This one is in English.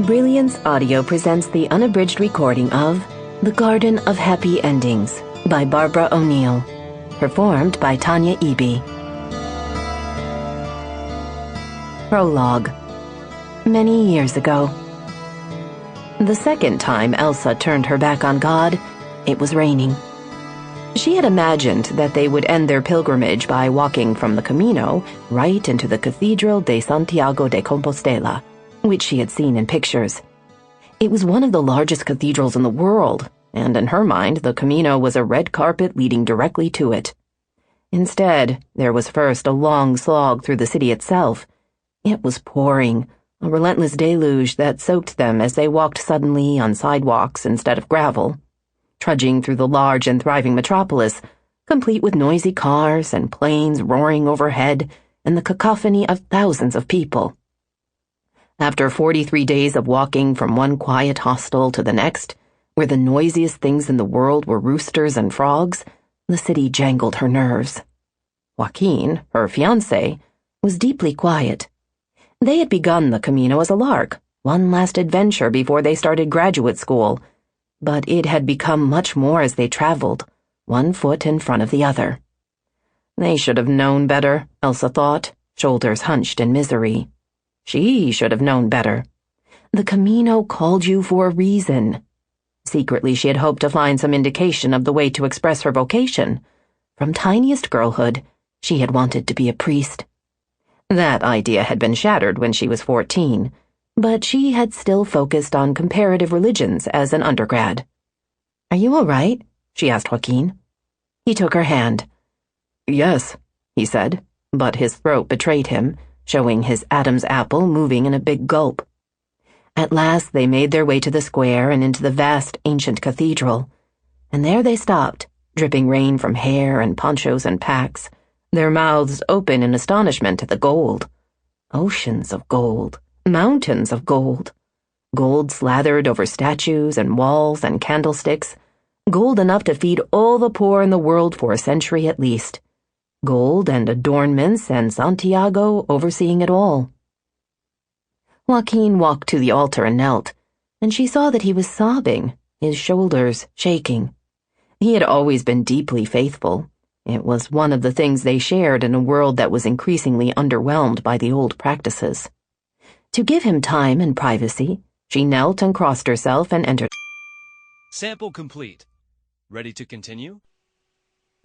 Brilliance Audio presents the unabridged recording of The Garden of Happy Endings by Barbara O'Neill, performed by Tanya Eby. Prologue. Many years ago. The second time Elsa turned her back on God, it was raining. She had imagined that they would end their pilgrimage by walking from the Camino right into the Cathedral de Santiago de Compostela, which she had seen in pictures. It was one of the largest cathedrals in the world, and in her mind the Camino was a red carpet leading directly to it. Instead, there was first a long slog through the city itself. It was pouring, a relentless deluge that soaked them as they walked suddenly on sidewalks instead of gravel, trudging through the large and thriving metropolis, complete with noisy cars and planes roaring overhead and the cacophony of thousands of people. After 43 days of walking from one quiet hostel to the next, where the noisiest things in the world were roosters and frogs, the city jangled her nerves. Joaquin, her fiancé, was deeply quiet. They had begun the Camino as a lark, one last adventure before they started graduate school, but it had become much more as they traveled, one foot in front of the other. They should have known better, Elsa thought, shoulders hunched in misery. She should have known better. The Camino called you for a reason. Secretly, she had hoped to find some indication of the way to express her vocation. From tiniest girlhood, she had wanted to be a priest. That idea had been shattered when she was 14, but she had still focused on comparative religions as an undergrad. "Are you all right?" she asked Joaquin. He took her hand. "Yes," he said, but his throat betrayed him, showing his Adam's apple moving in a big gulp. At last they made their way to the square and into the vast ancient cathedral, and there they stopped, dripping rain from hair and ponchos and packs, their mouths open in astonishment at the gold. Oceans of gold, mountains of gold, gold slathered over statues and walls and candlesticks, gold enough to feed all the poor in the world for a century at least. Gold and adornments and Santiago overseeing it all. Joaquin walked to the altar and knelt, and she saw that he was sobbing, his shoulders shaking. He had always been deeply faithful. It was one of the things they shared in a world that was increasingly underwhelmed by the old practices. To give him time and privacy, she knelt and crossed herself and entered. Sample complete. Ready to continue?